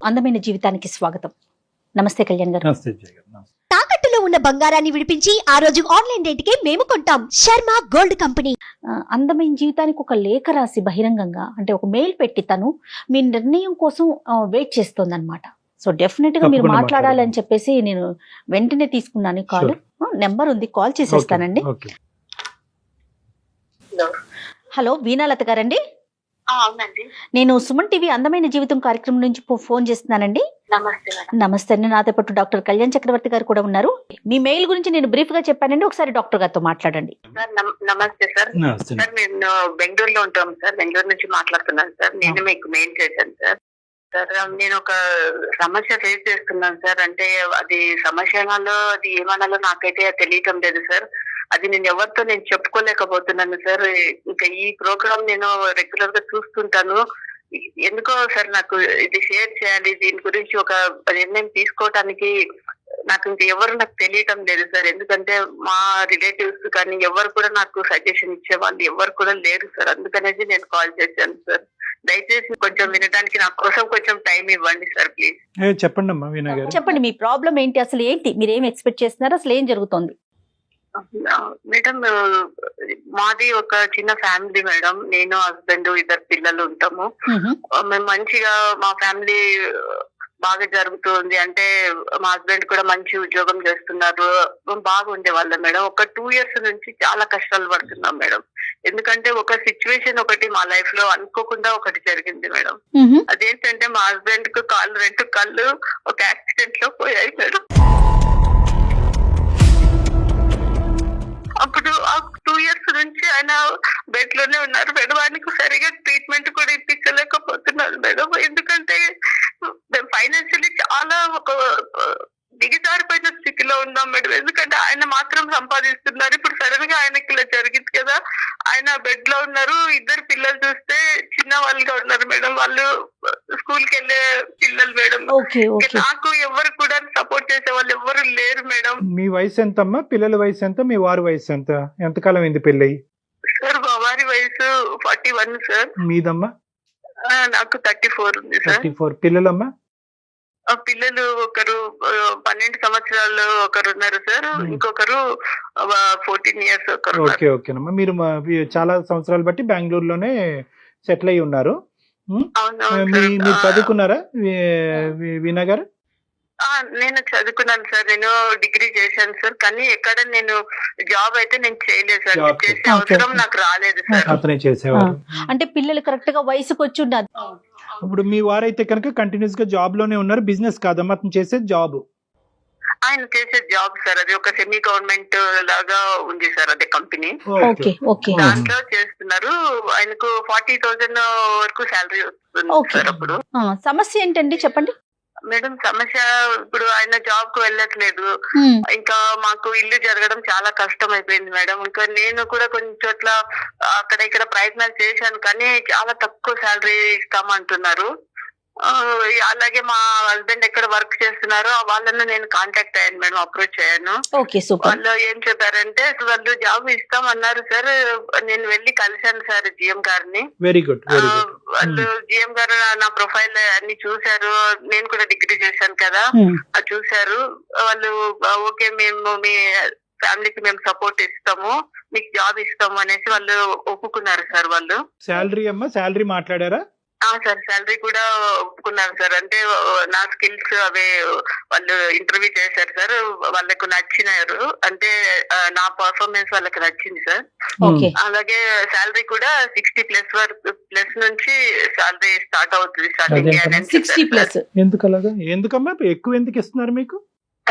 అందమైన జీవితానికి స్వాగతం. నమస్తే కళ్యాణ్ గారు. నమస్తే జయ గారు. నమస్తే. తాకట్టులో ఉన్న బంగారాన్ని విడిపించి ఆ రోజు ఆన్లైన్ రేటుకే మేము కొంటాం. Sharma gold company. అందమైన జీవితానికి ఒక లేఖ రాసి బహిరంగంగా అంటే ఒక మెయిల్ పెట్టి తను మీ నిర్ణయం కోసం వెయిట్ చేస్తోంది అనమాట. సో డెఫినెట్ గా మీరు తప్పకుండా మాట్లాడాలని చెప్పేసి నేను వెంటనే తీసుకున్నాను కాల్. నెంబర్ ఉంది, కాల్ చేసేస్తానండి. ఓకే. హలో, వీణాలత గారండి. అవునండి. నేను సుమన్ టీవీ అందమైన జీవితం కార్యక్రమం నుంచి ఫోన్ చేస్తున్నానండి. నమస్తే మేడం. నమస్తే అండి. నాతో పాటు డాక్టర్ కళ్యాణ్ చక్రవర్తి గారు కూడా ఉన్నారు. మీ మెయిల్ గురించి నేను బ్రీఫ్ గా చెప్పానండి, ఒకసారి డాక్టర్ గారితో మాట్లాడండి. సార్ నమస్తే సార్. నమస్తే. సార్ నేను బెంగళూరులో ఉంటాం సార్. బెంగళూరు నుంచి మాట్లాడుతున్నాను సార్. నేను మీకు మెయిల్ చేశాను సార్. సార్ నేను ఒక సమస్య ఫేస్ చేస్తున్నాను సార్. అంటే అది సమస్యలో అది ఏమనాలో నాకైతే తెలియటం లేదు సార్. అది నేను ఎవరితో నేను చెప్పుకోలేకపోతున్నాను సార్. ఇంకా ఈ ప్రోగ్రామ్ నేను రెగ్యులర్ గా చూస్తుంటాను. ఎందుకో సార్ నాకు ఇది షేర్ చేయాలి, దీని గురించి ఒక నిర్ణయం తీసుకోవటానికి నాకు ఇంకా ఎవరు నాకు తెలియటం లేదు సార్. ఎందుకంటే మా రిలేటివ్స్ కానీ ఎవరు కూడా నాకు సజెషన్ ఇచ్చే వాళ్ళు ఎవరు కూడా లేరు సార్. అందుకనేసి నేను కాల్ చేశాను సార్. దయచేసి కొంచెం వినడానికి నా కోసం కొంచెం టైం ఇవ్వండి సార్ ప్లీజ్. చెప్పండి అమ్మా వీణా గారు. చెప్పండి, మీ ప్రాబ్లం ఏంటి, అసలు ఏంటి, మీరు ఏం ఎక్స్పెక్ట్ చేస్తున్నారు, అసలు ఏం జరుగుతోంది? మేడం మాది ఒక చిన్న ఫ్యామిలీ మేడం. నేను హస్బెండ్ ఇద్దరు పిల్లలు ఉంటాము. మేము మంచిగా మా ఫ్యామిలీ బాగా జరుగుతుంది. అంటే మా హస్బెండ్ కూడా మంచి ఉద్యోగం చేస్తున్నారు. బాగుండే వాళ్ళం మేడం. ఒక 2 years నుంచి చాలా కష్టాలు పడుతున్నాం మేడం. ఎందుకంటే ఒక సిచ్యువేషన్ ఒకటి మా లైఫ్ లో అనుకోకుండా ఒకటి జరిగింది మేడం. అదేంటంటే మా హస్బెండ్ కు రెండు కాళ్ళు ఒక యాక్సిడెంట్ లో పోయాయి మేడం. అప్పుడు ఆ 2 years నుంచి ఆయన బెడ్ లోనే ఉన్నారు మేడం. ఆయనకు సరిగా ట్రీట్మెంట్ కూడా ఇప్పించలేకపోతున్నారు మేడం. ఎందుకంటే మేము ఫైనాన్షియల్లీ చాలా ఒక దిగజారిపోయిన స్థితిలో ఉన్నాం మేడం. ఎందుకంటే ఆయన మాత్రం సంపాదిస్తున్నారు. ఇప్పుడు సడన్ గా ఆయనకి ఇలా జరిగింది కదా, ఆయన బెడ్ లో ఉన్నారు. ఇద్దరు పిల్లలు చూస్తే చిన్న వాళ్ళుగా ఉన్నారు మేడం. వాళ్ళు స్కూల్ కి వెళ్ళే పిల్లలు మేడం. నాకు ఎవరు కూడా సపోర్ట్ చేసే వాళ్ళు ఎవరు లేరు మేడం. మీ వయసు ఎంత అమ్మా? పిల్లల వయసు ఎంత? మీ వారి వయసు ఎంత? ఎంతకాలం అయింది పెళ్ళి? సార్ మా వారి వయసు 41 సార్. మీదమ్మా? నాకు 34 ఉంది సార్. 34. పిల్లలమ్మా? పిల్లలు ఒకరు 12 సంవత్సరాలు ఒకరు ఉన్నారు సార్. ఇంకొకరు 14 years ఒకరు. ఓకే ఓకేనమ్మా. మీరు చాలా సంవత్సరాలు బట్టి బెంగళూరులోనే సెటిల్ అయ్యి ఉన్నారు. మీరు చదువుకున్నారా వీణా గారు? నేను చదువుకున్నాను సార్. నేను డిగ్రీ చేశాను సార్. కానీ ఎక్కడ నేను జాబ్ అయితే నేను చేయలేదు సార్. చేసే అవసరం నాకు రాలేదు సార్. అతనే చేసేవారు. అంటే పిల్లలు కరెక్ట్ గా వయసుకు వచ్చి ఉండదు. ఇప్పుడు మీ వారైతే కనుక కంటిన్యూస్ గా జాబ్ లోనే ఉన్నారు. బిజినెస్ కాదమ్మా అతను చేసేది జాబ్. ఆయన చేసే జాబ్ సార్ అది ఒక సెమీ గవర్నమెంట్ లాగా ఉంది సార్. అదే కంపెనీ. దాంట్లో చేస్తున్నారు. ఆయనకు 40,000 వరకు శాలరీ వస్తుంది సార్. అప్పుడు సమస్య ఏంటండి చెప్పండి మేడం. సమస్య ఇప్పుడు ఆయన జాబ్ కు వెళ్ళట్లేదు. ఇంకా మాకు ఇల్లు జరగడం చాలా కష్టం అయిపోయింది మేడం. ఇంకా నేను కూడా కొన్ని చోట్ల అక్కడ ఇక్కడ ప్రయత్నాలు చేశాను, కానీ చాలా తక్కువ శాలరీ ఇస్తామంటున్నారు. అలాగే మా హస్బెండ్ ఎక్కడ వర్క్ చేస్తున్నారో వాళ్ళను నేను కాంటాక్ట్ అయ్యాను మేడం, అప్రోచ్ అయ్యాను. వాళ్ళు ఏం చెప్పారంటే వాళ్ళు జాబ్ ఇస్తామన్నారు సార్. నేను వెళ్ళి కలిశాను సార్ జిఎం గారిని. Very good. వాళ్ళు జిఎం గారు నా ప్రొఫైల్ అన్ని చూశారు. నేను కూడా డిగ్రీ చేశాను కదా, అది చూశారు. వాళ్ళు ఓకే మేము మీ ఫ్యామిలీకి మేము సపోర్ట్ ఇస్తాము, మీకు జాబ్ ఇస్తాము అనేసి వాళ్ళు ఒప్పుకున్నారు సార్. వాళ్ళు శాలరీ అమ్మా, శాలరీ మాట్లాడారా? సార్ శాలరీ కూడా ఒప్పుకున్నారు సార్. అంటే నా స్కిల్స్ అవే వాళ్ళు ఇంటర్వ్యూ చేశారు సార్. వాళ్ళకు నచ్చినారు. అంటే నా పర్ఫార్మెన్స్ వాళ్ళకి నచ్చింది సార్. అలాగే శాలరీ కూడా 60+ వరకు ప్లస్ నుంచి శాలరీ స్టార్ట్ అవుతుంది. స్టార్టింగ్ ఎందుకమ్మా ఎక్కువ ఎందుకు ఇస్తున్నారు మీకు?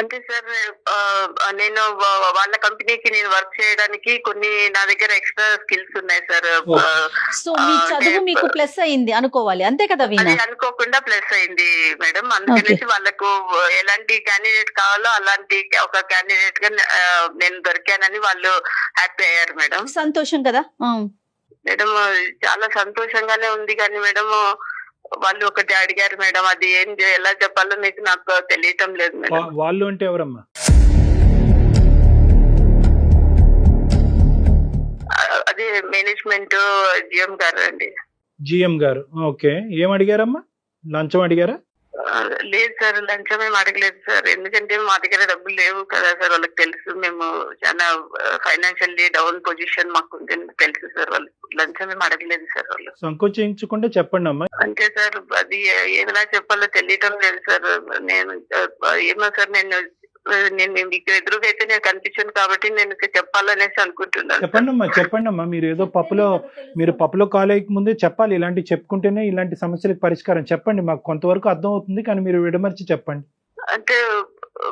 అంటే సార్ నేను వాళ్ళ కంపెనీకి నేను వర్క్ చేయడానికి కొన్ని నా దగ్గర ఎక్స్ట్రా స్కిల్స్ ఉన్నాయి సార్. సో మీ చదువు మీకు ప్లస్ అయింది అనుకోవాలి, అంతే కదా? అది అనుకోకుండా ప్లస్ అయింది మేడం. అందుకనేసి వాళ్ళకు ఎలాంటి క్యాండిడేట్ కావాలో అలాంటి ఒక క్యాండిడేట్ గా నేను దొరికానని వాళ్ళు హ్యాపీ అయ్యారు మేడం. సంతోషం కదా మేడం? చాలా సంతోషంగానే ఉంది. కానీ మేడం వాళ్ళు ఒకటి అడిగారు మేడం, అది ఏం ఎలా చెప్పాలో మీకు నాకు తెలియటం లేదు మేడం. వాళ్ళు అంటే ఎవరమ్మా? అది మేనేజ్మెంట్ జిఎం గారు అండి. జిఎం గారు. ఓకే. ఏం అడిగారమ్మా? లంచం అడిగారా? లేదు సార్, లంచం ఏం అడగలేదు సార్. ఎందుకంటే మా దగ్గర డబ్బులు లేవు కదా సార్, వాళ్ళకి తెలుసు మేము చాలా ఫైనాన్షియల్లీ డౌన్ పొజిషన్ మాకు ఉంది తెలుసు సార్. వాళ్ళు లంచం ఏం అడగలేదు సార్. వాళ్ళు సంకోచించకుండా చెప్పండి అమ్మా. అంటే సార్ అది ఏదైనా చెప్పాలో తెలియటం లేదు సార్. నేను ఏమో సార్, నేను మీకు ఎదురుగా అయితే నేను కనిపించాను కాబట్టి నేను చెప్పాలనేసి అనుకుంటున్నాను. చెప్పండి అమ్మా. మీరు పప్పులో కాలేజీకి ముందే చెప్పాలి. ఇలాంటివి చెప్పుకుంటేనే ఇలాంటి సమస్యలకు పరిష్కారం. చెప్పండి, మాకు కొంతవరకు అర్థం అవుతుంది, కానీ మీరు విడమర్చి చెప్పండి. అంటే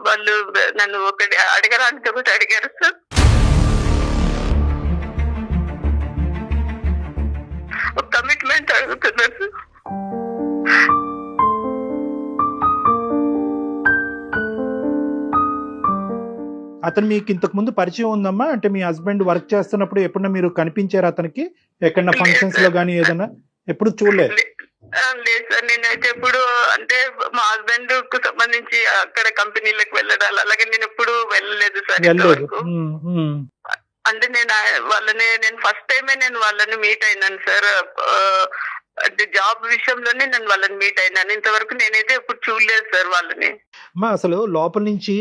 వాళ్ళు నన్ను ఒకటి అడగడానికి ఒకటి అడిగారు సార్. ఒక కమిట్మెంట్ అడుగుతున్నారు సార్. అతను మీకు ఇంతకు ముందు పరిచయం ఉందమ్మా? అంటే మీ హస్బెండ్ వర్క్ చేస్తున్నప్పుడు ఎప్పుడన్నా మీరు కనిపించారు అతనికి? ఎక్కడన్నా ఫంక్షన్స్ లో కానీ ఏదన్నా? ఎప్పుడు చూడలేదు? లేదు సార్, నేనైతే ఎప్పుడు అంటే మా హస్బెండ్ కు సంబంధించి అక్కడ కంపెనీలకు వెళ్ళడాలి అలాగే నేను ఎప్పుడు వెళ్ళలేదు సార్. అంటే నేను ఫస్ట్ టైమే నేను వాళ్ళని మీట్ అయినాను సార్. అంటే జాబ్ విషయంలోనే నేను వాళ్ళని మీట్ అయినాను. ఇంతవరకు నేనైతే ఎప్పుడు చూడలేదు సార్ వాళ్ళని. అమ్మా అసలు లోపల నుంచి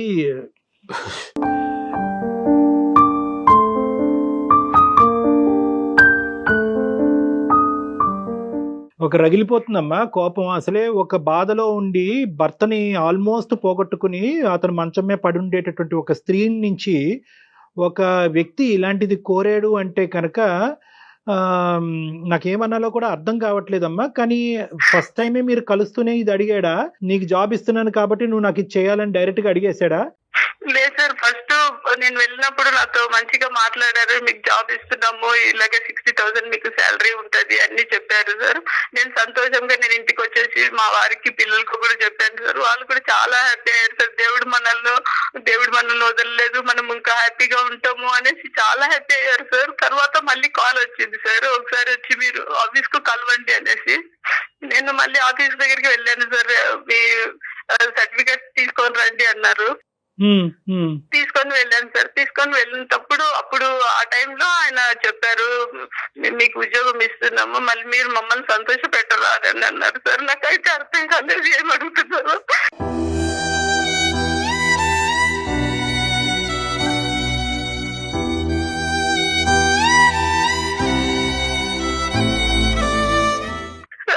ఒక రగిలిపోతుందమ్మా కోపం. అసలే ఒక బాధలో ఉండి భర్తని ఆల్మోస్ట్ పోగొట్టుకుని అతను మంచం మీద పడి ఉండేటటువంటి ఒక స్త్రీ నుంచి ఒక వ్యక్తి ఇలాంటిది కోరాడు అంటే కనుక నాకేమన్నాలో కూడా అర్థం కావట్లేదమ్మా. కానీ ఫస్ట్ టైమే మీరు కలుస్తూనే ఇది అడిగాడా? నీకు జాబ్ ఇస్తున్నాను కాబట్టి నువ్వు నాకు ఇది చేయాలని డైరెక్ట్ గా అడిగేశాడా? లేదు సార్, ఫస్ట్ నేను వెళ్ళినప్పుడు నాతో మంచిగా మాట్లాడారు. మీకు జాబ్ ఇస్తున్నాము, ఇలాగే 60,000 మీకు శాలరీ ఉంటది అన్ని చెప్పారు సార్. నేను సంతోషంగా నేను ఇంటికి వచ్చేసి మా వారికి పిల్లలకు కూడా చెప్పాను సార్. వాళ్ళు కూడా చాలా హ్యాపీ అయ్యారు సార్. దేవుడు మనల్ని వదలలేదు, మనం ఇంకా హ్యాపీగా ఉంటాము అనేసి చాలా హ్యాపీ అయ్యారు సార్. తర్వాత మళ్ళీ కాల్ వచ్చింది సార్, ఒకసారి వచ్చి మీరు ఆఫీస్ కు కలవండి అనేసి. నేను మళ్ళీ ఆఫీస్ దగ్గరికి వెళ్ళాను సార్. మీ సర్టిఫికేట్ తీసుకొని రండి అన్నారు. తీసుకొని వెళ్ళాను సార్. తీసుకొని వెళ్ళినప్పుడు అప్పుడు ఆ టైంలో ఆయన చెప్పారు, మీకు ఉద్యోగం ఇస్తున్నాము, మళ్ళీ మీరు మమ్మల్ని సంతోష పెట్టరా అని అన్నారు సార్. నాకైతే అర్థం కాలేదు ఏం అడుగుతున్నారు.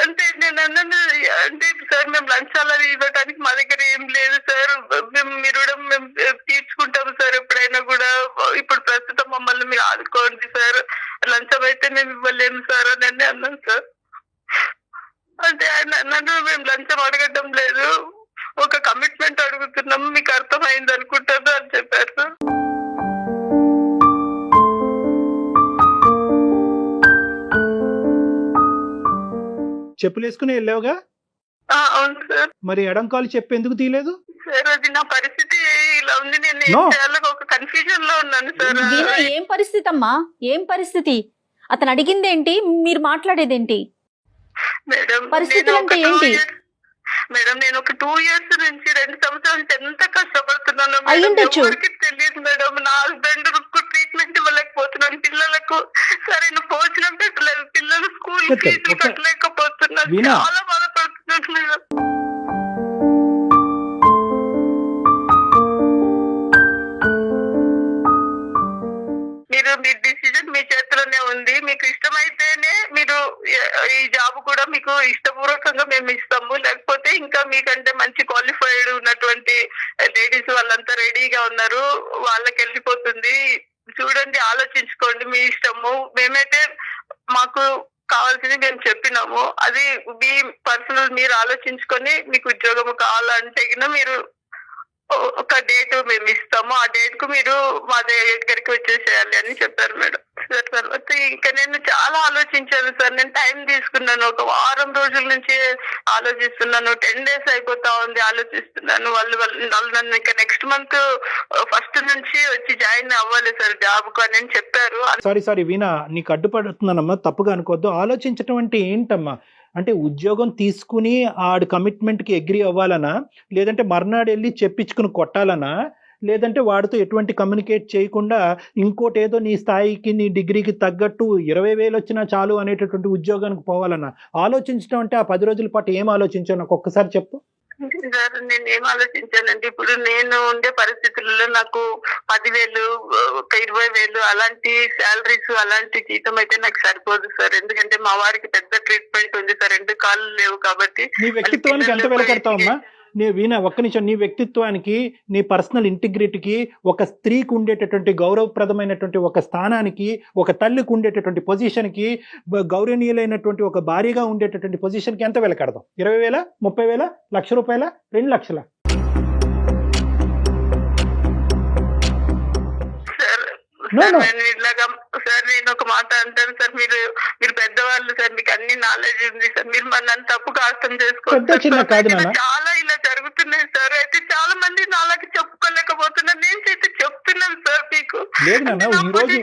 అంటే నేను అన్నాను, అంటే సార్ మేము లంచాలు ఇవ్వడానికి మా దగ్గర ఏం లేదు సార్, మీరు మేము తీర్చుకుంటాము సార్ ఎప్పుడైనా కూడా. ఇప్పుడు ప్రస్తుతం మమ్మల్ని మీరు ఆదుకోండి సార్, లంచం అయితే మేము ఇవ్వలేము సార్ అని అన్నాను సార్. అంటే ఆయన అన్నాను, మేము లంచం అడగడం లేదు, ఒక కమిట్మెంట్ అడుగుతున్నాము, మీకు అర్థమైంది అనుకుంటాను అని చెప్పారు సార్. చెప్పులు వేసుకుని వెళ్ళావుగా? అవును సార్. మరి ఎడం కాలు చెప్పు ఎందుకు తీయలేదు సార్? అది నా పరిస్థితి ఇలా ఉంది, నేను ఏం చేయాలో ఒక కన్ఫ్యూజన్ లో ఉన్నాను సార్. ఏం పరిస్థితి అమ్మా? ఏం పరిస్థితి? అతను అడిగిందేంటి, మీరు మాట్లాడేదేంటి? మేడం పరిస్థితులు అంటే ఏంటి మేడం? నేను ఒక 2 years నుంచి 2 సంవత్సరాల నుంచి ఎంత కష్టపడుతున్నాను అయ్యుండొచ్చు. ఎవరికి తెలియదు మేడం. నా హస్బెండ్ ట్రీట్మెంట్ ఇవ్వలేకపోతున్నాను, పిల్లలకు సరైన భోజనం పెట్టలేదు, పిల్లలు స్కూల్ ఫీజులు కట్టలేకపోతున్నాను, చాలా బాధపడుతున్నాను మేడం. మీ డిసిజన్ మీ చేతిలోనే ఉంది. మీకు ఇష్టమైతేనే మీరు ఈ జాబ్ కూడా మీకు ఇష్టపూర్వకంగా మేము ఇస్తాము, లేకపోతే ఇంకా మీకంటే మంచి క్వాలిఫైడ్ ఉన్నటువంటి లేడీస్ వాళ్ళంతా రెడీగా ఉన్నారు, వాళ్ళకి వెళ్ళిపోతుంది. చూడండి, ఆలోచించుకోండి, మీ ఇష్టము. మేమైతే మాకు కావాల్సింది మేము చెప్పినాము, అది మీ పర్సనల్, మీరు ఆలోచించుకొని మీకు ఉద్యోగం కావాలంటే మీరు ఒక డేట్ మేము ఇస్తాము, ఆ డేట్ కు మీరు మా దగ్గరికి వచ్చేసేయాలి అని చెప్పారు మేడం. తర్వాత ఇంకా నేను చాలా ఆలోచించాను సార్. నేను టైం తీసుకున్నాను, ఒక వారం రోజుల నుంచి ఆలోచిస్తున్నాను. 10 days అయిపోతా ఉంది ఆలోచిస్తున్నాను. వాళ్ళు నన్ను ఇంకా నెక్స్ట్ మంత్ 1st నుంచి వచ్చి జాయిన్ అవ్వాలి సార్ జాబ్ కు అని చెప్పారు. సారీ వీణా, నీకు అడ్డుపడుతున్నానమ్మా, తప్పుగా అనుకోవద్దు. ఆలోచించటం అంటే ఏంటమ్మా? అంటే ఉద్యోగం తీసుకుని ఆడు కమిట్మెంట్కి అగ్రీ అవ్వాలనా, లేదంటే మర్నాడు వెళ్ళి చెప్పించుకుని కొట్టాలనా, లేదంటే వాడితో ఎటువంటి కమ్యూనికేట్ చేయకుండా ఇంకోటి ఏదో నీ స్థాయికి నీ డిగ్రీకి తగ్గట్టు 20,000 వచ్చినా చాలు అనేటటువంటి ఉద్యోగానికి పోవాలన్నా? ఆలోచించడం అంటే ఆ 10 రోజుల పాటు ఏం ఆలోచించావు నాకు ఒక్కసారి చెప్పు. సార్ నేను ఏం ఆలోచించానంటే ఇప్పుడు నేను ఉండే పరిస్థితుల్లో నాకు 10,000 ఒక 20,000 అలాంటి శాలరీస్ అలాంటి జీతం అయితే నాకు సరిపోదు సార్. ఎందుకంటే మా వారికి పెద్ద ట్రీట్మెంట్ ఉంది సార్, 2 కాళ్ళు లేవు కాబట్టి. నీ వ్యక్తిత్వానికి ఎంత వెల కడతావమ్మా? నీ వీణ ఒక్క నిమిషం, నీ వ్యక్తిత్వానికి, నీ పర్సనల్ ఇంటిగ్రిటీకి, ఒక స్త్రీకి ఉండేటటువంటి గౌరవప్రదమైనటువంటి ఒక స్థానానికి, ఒక తల్లికి ఉండేటటువంటి పొజిషన్కి, గౌరవనీయులైనటువంటి ఒక భార్యగా ఉండేటటువంటి పొజిషన్కి ఎంత వెల కడతాం? 20,000, 30,000, ₹1,00,000, 2 లక్షల? సార్ నేను ఒక మాట అంటాను సార్, మీరు పెద్దవాళ్ళు సార్, మీకు అన్ని నాలెడ్జ్ ఉంది సార్, మీరు మన నన్ను తప్పుగా అర్థం చేసుకోవచ్చు. చాలా ఇలా జరుగుతున్నాయి సార్, అయితే చాలా మంది నాలాగా చెప్పుకోలేకపోతున్నారు. నేను అయితే చెప్తున్నాను సార్ మీకు. లేదు నాన్న, ఈ రోజు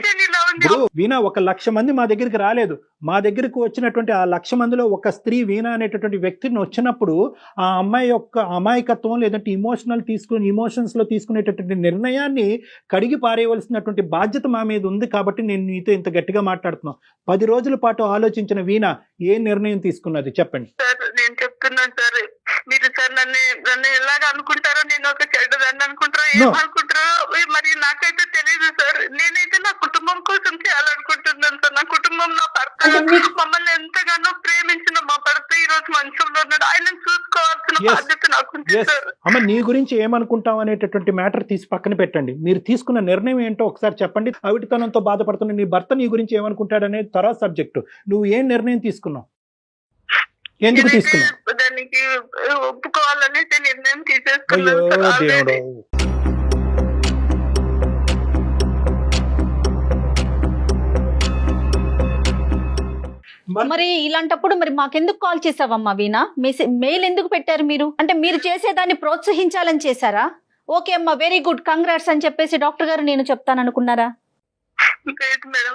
వీణ 1,00,000 మంది మా దగ్గరికి రాలేదు. మా దగ్గరకు వచ్చినటువంటి ఆ 1,00,000 మందిలో ఒక స్త్రీ వీణ అనేటటువంటి వ్యక్తిని వచ్చినప్పుడు ఆ అమ్మాయి యొక్క అమాయకత్వం లేదంటే ఇమోషన్స్ లో తీసుకునేటటువంటి నిర్ణయాన్ని కడిగి పారేయవలసినటువంటి బాధ్యత మా మీద ఉంది. కాబట్టి నేను నీతో ఇంత గట్టిగా మాట్లాడుతున్నాను. 10 రోజుల పాటు ఆలోచించిన వీణ ఏ నిర్ణయం తీసుకున్నది చెప్పండి. సార్ నేను చెప్తున్నాను సార్, మీరు సార్ నన్ను ఎలాగ అనుకుంటారో, నేను ఒక చెడ్డదాన్ని అనుకుంటారో, ఏమనుకుంటారో మరి నాకైతే తెలియదు సార్. నేనైతే నా కుటుంబం కోసం చేయాలనుకుంటున్నాను సార్. నా కుటుంబం, నా భర్త మమ్మల్ని ఎంతగానో ప్రేమించిన మా భర్త ఈ రోజు మంచంలో ఉన్నాడు. ఆయన చూసుకోవాల్సిన బాధ్యత నాకుంది సార్. అమ్మ, నీ గురించి ఏమనుకుంటాం అనేటటువంటి మ్యాటర్ తీసి పక్కన పెట్టండి. మీరు తీసుకున్న నిర్ణయం ఏంటో ఒకసారి చెప్పండి. అవిటితనంతో బాధపడుతున్న నీ భర్త నీ గురించి ఏమనుకుంటాడు అనేది తర్వాత సబ్జెక్టు. నువ్వు ఏం నిర్ణయం తీసుకున్నావు? ఎందుకు తీసుకున్నావు? దానికి ఒప్పుకోవాలనేసి నిర్ణయం తీసేసుకున్నాను. మరి ఇలాంటప్పుడు మరి మాకెందుకు కాల్ చేసావమ్మా వీణ? మెయిల్ ఎందుకు పెట్టారు మీరు? అంటే మీరు చేసేదాన్ని ప్రోత్సహించాలని చేశారా? ఓకే అమ్మా, వెరీ గుడ్, కంగ్రాట్స్ అని చెప్పేసి డాక్టర్ గారు నేను చెప్తాను అనుకున్నారా? లేదు మేడం,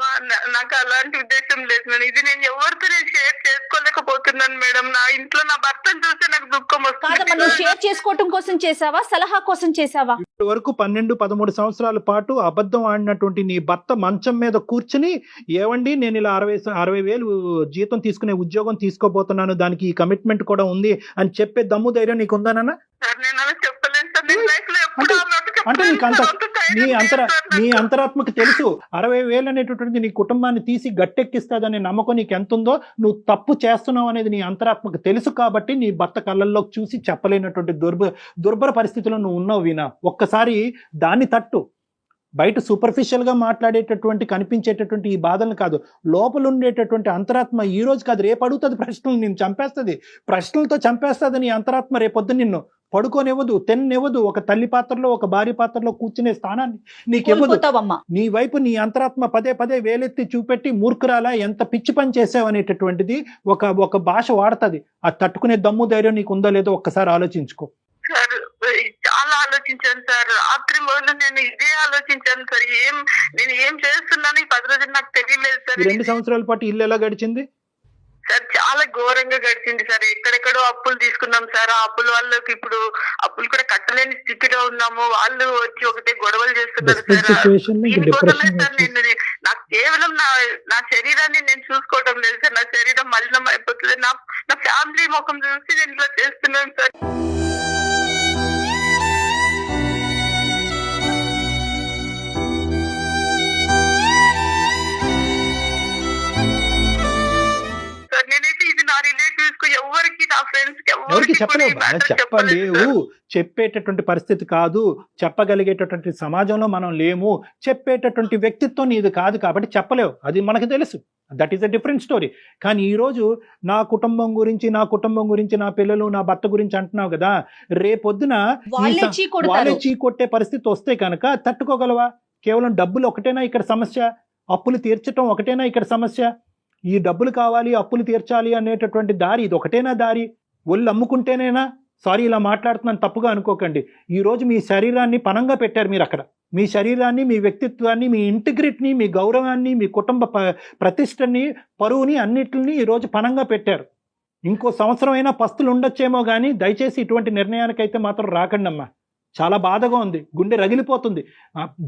నాకు అలాంటి ఉద్దేశం లేదు మేడం. ఇది నేను ఎవరితో నేను షేర్ చేసుకోలేకపోతున్నాను మేడం. నా ఇంట్లో నా భర్తను చూస్తే నాకు దుఃఖం వస్తుంది. నువ్వు షేర్ చేసుకోవటం కోసం చేసావా, సలహా కోసం చేసావా? ఇప్పటి వరకు 12-13 సంవత్సరాల పాటు అబద్ధం ఆడినటువంటి నీ భర్త మంచం మీద కూర్చుని, ఏవండి నేను ఇలా 60,000 జీతం తీసుకునే ఉద్యోగం తీసుకోబోతున్నాను, దానికి ఈ కమిట్మెంట్ కూడా ఉంది అని చెప్పే దమ్ము ధైర్యం నీకు ఉందానన్నా? నేను అలా చెప్పలేను సార్. నేను లైఫ్ లో అంటే నీ అంతరాత్మకు తెలుసు 60,000 అనేటటువంటిది నీ కుటుంబాన్ని తీసి గట్టెక్కిస్తాదనే నమ్మకం నీకు ఎంత ఉందో. నువ్వు తప్పు చేస్తున్నావు అనేది నీ అంతరాత్మకు తెలుసు కాబట్టి నీ భర్త కళ్ళల్లోకి చూసి చెప్పలేనటువంటి దుర్భర పరిస్థితిలో నువ్వు ఉన్నావు వీణ. ఒక్కసారి దాన్ని తట్టు. బయట సూపర్ఫిషియల్ గా మాట్లాడేటటువంటి కనిపించేటటువంటి ఈ బాధలను కాదు, లోపల ఉండేటటువంటి అంతరాత్మ ఈ రోజు కాదు రేపు అడుగుతుంది ప్రశ్నలు, నిన్ను చంపేస్తుంది, ప్రశ్నలతో చంపేస్తుంది నీ అంతరాత్మ. రేపొద్దు నిన్ను పడుకోనివ్వదు, తెన్నివ్వదు, ఒక తల్లి పాత్రలో ఒక భార్య పాత్రలో కూర్చునే స్థానాన్ని నీకెవ్వదు. నీ వైపు నీ అంతరాత్మ పదే వేలెత్తి చూపెట్టి మూర్ఖురాలా ఎంత పిచ్చి పని చేసావు అనేటటువంటిది ఒక భాష వాడుతుంది. అది తట్టుకునే దమ్ము ధైర్యం నీకు ఉందో లేదో ఒక్కసారి ఆలోచించుకో. సార్ చాలా ఆలోచించాను సార్, రాత్రి మొదలు నేను ఇదే ఆలోచించాను సార్. నేను ఏం చేస్తున్నాను ఈ 10 రోజులు నాకు తెలియలేదు సార్. 2 సంవత్సరాల పాటు ఇల్లు ఎలా గడిచింది సార్? చాలా ఘోరంగా గడిచింది సార్. ఎక్కడెక్కడో అప్పులు తీసుకున్నాం సార్. ఆ అప్పుల వాళ్ళకి ఇప్పుడు అప్పులు కూడా కట్టలేని స్థితిలో ఉన్నాము. వాళ్ళు వచ్చి ఒకటే గొడవలు చేస్తున్నారు సార్. దీనికోసమే సార్ నేను నాకు కేవలం నా శరీరాన్ని నేను చూసుకోవడం లేదు సార్. నా శరీరం మలినం అయిపోతుంది. నా ఫ్యామిలీ ముఖం చూసి నేను ఇలా చేస్తున్నాను సార్. నేనైతే ఇది నా రిలేటివ్స్ కు ఎవరికి, నా ఫ్రెండ్స్ కి ఎవరికి చెప్పలేవు. చెప్పేటటువంటి పరిస్థితి కాదు, చెప్పగలిగేటటువంటి సమాజంలో మనం లేము, చెప్పేటటువంటి వ్యక్తిత్వం నీది కాదు కాబట్టి చెప్పలేవు. అది మనకు తెలుసు. That is a different story. కానీ ఈరోజు నా కుటుంబం గురించి, నా పిల్లలు, నా భర్త గురించి అంటున్నావు కదా, రేపొద్దున వాళ్ళే చీకొట్టే పరిస్థితి వస్తే కనుక తట్టుకోగలవా? కేవలం డబ్బులు ఒకటేనా ఇక్కడ సమస్య? అప్పులు తీర్చడం ఒకటేనా ఇక్కడ సమస్య? ఈ డబ్బులు కావాలి, అప్పులు తీర్చాలి అనేటటువంటి దారి ఇది ఒకటేనా దారి? ఒళ్ళు అమ్ముకుంటేనేనా? సారీ ఇలా మాట్లాడుతున్నాను, తప్పుగా అనుకోకండి. ఈరోజు మీ శరీరాన్ని పనంగా పెట్టారు మీరు అక్కడ. మీ శరీరాన్ని, మీ వ్యక్తిత్వాన్ని, మీ ఇంటిగ్రిటీని, మీ గౌరవాన్ని, మీ కుటుంబ ప్రతిష్టని, పరువుని అన్నిటిని ఈరోజు పనంగా పెట్టారు. ఇంకో సంవత్సరం అయినా పస్తులు ఉండొచ్చేమో కానీ దయచేసి ఇటువంటి నిర్ణయానికైతే మాత్రం రాకండి అమ్మా. చాలా బాధగా ఉంది, గుండె రగిలిపోతుంది.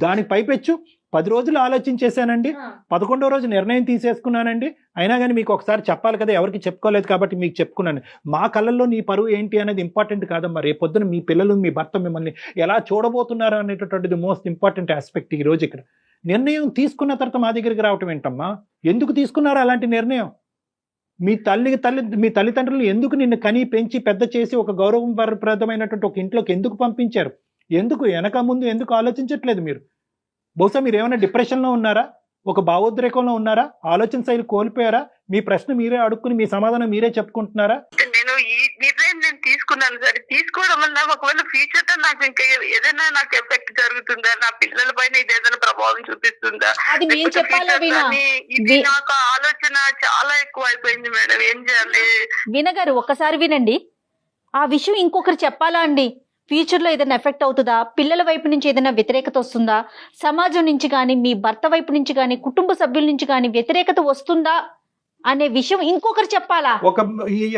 దానికి పైపెచ్చు 10 రోజులు ఆలోచించేశానండి, 11వ రోజు నిర్ణయం తీసేసుకున్నానండి. అయినా కానీ మీకు ఒకసారి చెప్పాలి కదా, ఎవరికి చెప్పుకోలేదు కాబట్టి మీకు చెప్పుకున్నాను. మా కళ్ళల్లో నీ పరువు ఏంటి అనేది ఇంపార్టెంట్ కాదమ్మా. రేపొద్దున మీ పిల్లలు మీ భర్త మిమ్మల్ని ఎలా చూడబోతున్నారు అనేటటువంటిది మోస్ట్ ఇంపార్టెంట్ ఆస్పెక్ట్ ఈ రోజు. ఇక్కడ నిర్ణయం తీసుకున్న తర్వాత మా దగ్గరికి రావటం ఏంటమ్మా? ఎందుకు తీసుకున్నారు అలాంటి నిర్ణయం? మీ తల్లిదండ్రులు ఎందుకు నిన్ను కని పెంచి పెద్ద చేసి ఒక గౌరవప్రదమైనటువంటి ఒక ఇంట్లోకి ఎందుకు పంపించారు? ఎందుకు వెనక ముందు ఎందుకు ఆలోచించట్లేదు మీరు? బహుశా మీరు ఏమైనా డిప్రెషన్లో ఉన్నారా? ఒక భావోద్రేకంలో ఉన్నారా? ఆలోచన శైలి కోల్పోయారా? మీ ప్రశ్న మీరే అడుక్కుని మీ సమాధానం మీరే చెప్పుకుంటున్నారా? నేను ఈ నిర్ణయం నేను తీసుకున్నాను సార్. తీసుకోవడం వల్ల ఒకవేళ ఫ్యూచర్ లో నాకు ఇంకా ఏదైనా నాకు ఎఫెక్ట్ జరుగుతుందా, నా పిల్లల పైన ఇది ఏదైనా ప్రభావం చూపిస్తుందా, అది మేము చెప్పాలా వీణా? ఇది నాకు ఆలోచన చాలా ఎక్కువ అయిపోయింది మేడం. ఏం చేయాలి? వీణ గారు ఒక్కసారి వినండి. ఆ విషయం ఇంకొకరు చెప్పాలా అండి? ఫ్యూచర్లో ఏదైనా ఎఫెక్ట్ అవుతుందా? పిల్లల వైపు నుంచి ఏదైనా వ్యతిరేకత వస్తుందా? సమాజం నుంచి కానీ, మీ భర్త వైపు నుంచి కానీ, కుటుంబ సభ్యుల నుంచి కానీ వ్యతిరేకత వస్తుందా అనే విషయం ఇంకొకరు చెప్పాలా?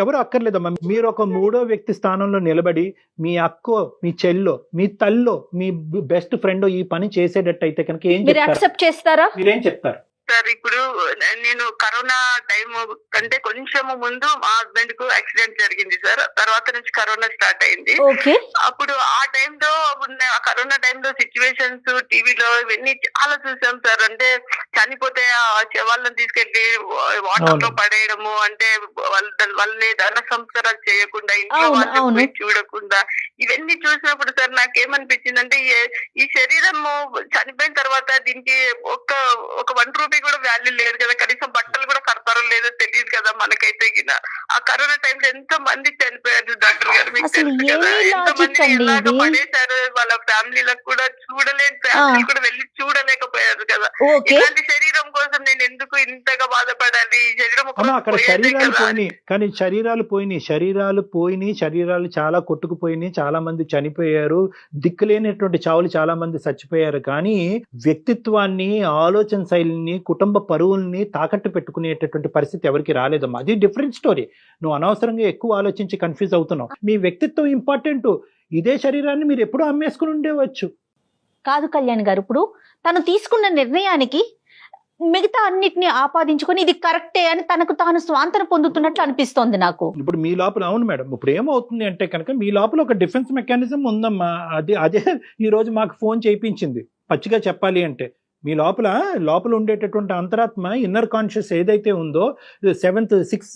ఎవరు అక్కర్లేదమ్మా. మీరు ఒక 3వ వ్యక్తి స్థానంలో నిలబడి మీ అక్కో, మీ చెల్లో, మీ తల్లో, మీ బెస్ట్ ఫ్రెండ్ ఈ పని చేసేటట్టయితే కనుక ఏం మీరు యాక్సెప్ట్ చేస్తారా? మీరేం చెప్తారు? సార్ ఇప్పుడు నేను కరోనా టైం కంటే కొంచెం ముందు మా హస్బెండ్ కు యాక్సిడెంట్ జరిగింది సార్. తర్వాత నుంచి కరోనా స్టార్ట్ అయింది. అప్పుడు ఆ టైంలో కరోనా టైంలో సిచ్యువేషన్స్ టీవీలో ఇవన్నీ చాలా చూసాం సార్. అంటే చనిపోతే ఆ శవాళ్ళని తీసుకెళ్లి వాటర్ లో పడేయడము, అంటే వాళ్ళని ధన సంస్కారాలు చేయకుండా, ఇంట్లో వాళ్ళని చూడకుండా, ఇవన్నీ చూసినప్పుడు సార్ నాకేమనిపించిందంటే ఈ శరీరము చనిపోయిన తర్వాత దీనికి ఒక 1 రూపీ కూడా వాల్యూ లేదు కదా, కనీసం బట్టలు కూడా కడతారో లేదో తెలియదు కదా మనకైతే. ఆ కరోనా టైంలో ఎంతో మంది చనిపోయారు డాక్టర్ గారు, మీకు తెలుసు కదా. ఎంతో మంది ఎలాగ పడేశారు, వాళ్ళ ఫ్యామిలీలకు కూడా చూడలేని ఫ్యామిలీ కూడా వెళ్ళి చూడలేకపోయారు కదా. ఇలాంటి శరీరం కోసం నేను ఎందుకు ఇంతగా బాధపడాలి? ఈ శరీరం అక్కడ శరీరాలు పోయినాయి, కానీ శరీరాలు పోయినాయి, శరీరాలు చాలా కొట్టుకుపోయినాయి, చాలా మంది చనిపోయారు, దిక్కులేనటువంటి చావులు చాలా మంది చచ్చిపోయారు. కానీ వ్యక్తిత్వాన్ని, ఆలోచన శైలిని, కుటుంబ పరువుల్ని తాకట్టు పెట్టుకునేటటువంటి పరిస్థితి ఎవరికి రాలేదమ్మా. అది డిఫరెంట్ స్టోరీ. నువ్వు అనవసరంగా ఎక్కువ ఆలోచించి కన్ఫ్యూజ్ అవుతున్నావు. మీ వ్యక్తిత్వం ఇంపార్టెంట్. ఇదే శరీరాన్ని మీరు ఎప్పుడూ అమ్మేసుకుని ఉండేవచ్చు. కాదు కళ్యాణ్ గారు, ఇప్పుడు తను తీసుకున్న నిర్ణయానికి మిగతా అన్నిటిని ఆపాదించుకొని ఇది కరెక్టే అని తనకు తాను స్వాంతన పొందుతున్నట్లు అనిపిస్తోంది నాకు. ఇప్పుడు మీ లోపల, అవును మేడం, ఇప్పుడు ఏమవుతుంది అంటే కనుక మీ లోపల ఒక డిఫెన్స్ మెకానిజం ఉందమ్మా. అదే ఈ రోజు మాకు ఫోన్ చేయించింది. పచ్చిగా చెప్పాలి అంటే మీ లోపల ఉండేటటువంటి అంతరాత్మ, ఇన్నర్ కాన్షియస్ ఏదైతే ఉందో, 6th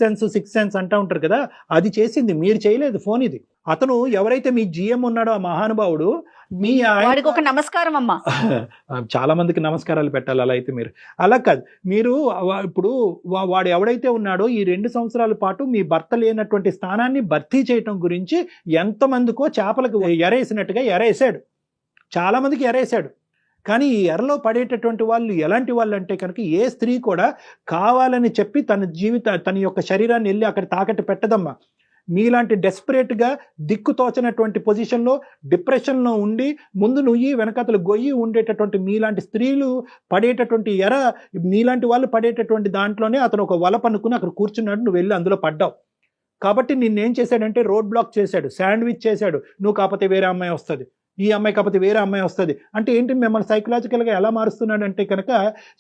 సెన్స్ అంటూ ఉంటారు కదా, అది చేసింది. మీరు చేయలేదు ఫోన్. ఇది అతను ఎవరైతే మీ జిఎం ఉన్నాడో ఆ మహానుభావుడు, వాడికి ఒక నమస్కారం అమ్మా. చాలా మందికి నమస్కారాలు పెట్టాలి. అలా అయితే అలా కాదు. మీరు ఇప్పుడు వాడు ఎవడైతే ఉన్నాడో ఈ 2 సంవత్సరాల పాటు మీ భర్త లేనటువంటి స్థానాన్ని భర్తీ చేయటం గురించి ఎంతమందికో చేపలకు ఎరేసినట్టుగా ఎరేసాడు. చాలా మందికి ఎరేసాడు. కానీ ఈ ఎరలో పడేటటువంటి వాళ్ళు ఎలాంటి వాళ్ళు అంటే కనుక, ఏ స్త్రీ కూడా కావాలని చెప్పి తన యొక్క శరీరాన్ని వెళ్ళి అక్కడ తాకట్టు పెట్టదమ్మా. మీలాంటి డెస్పరేట్గా దిక్కుతోచనటువంటి పొజిషన్లో, డిప్రెషన్లో ఉండి ముందు నుయ్యి వెనకతలు గొయ్యి ఉండేటటువంటి మీలాంటి స్త్రీలు పడేటటువంటి మీలాంటి వాళ్ళు పడేటటువంటి దాంట్లోనే అతను ఒక వల పన్నుకుని అక్కడ కూర్చున్నాడు. నువ్వు వెళ్ళి అందులో పడ్డావు. కాబట్టి నిన్నేం చేశాడంటే రోడ్ బ్లాక్ చేశాడు, శాండ్విచ్ చేశాడు. నువ్వు కాకపోతే వేరే అమ్మాయి వస్తుంది, ఈ అమ్మాయి కాకపోతే వేరే అమ్మాయి వస్తుంది అంటే ఏంటి? మిమ్మల్ని సైకలాజికల్గా ఎలా మారుస్తున్నాడు అంటే కనుక,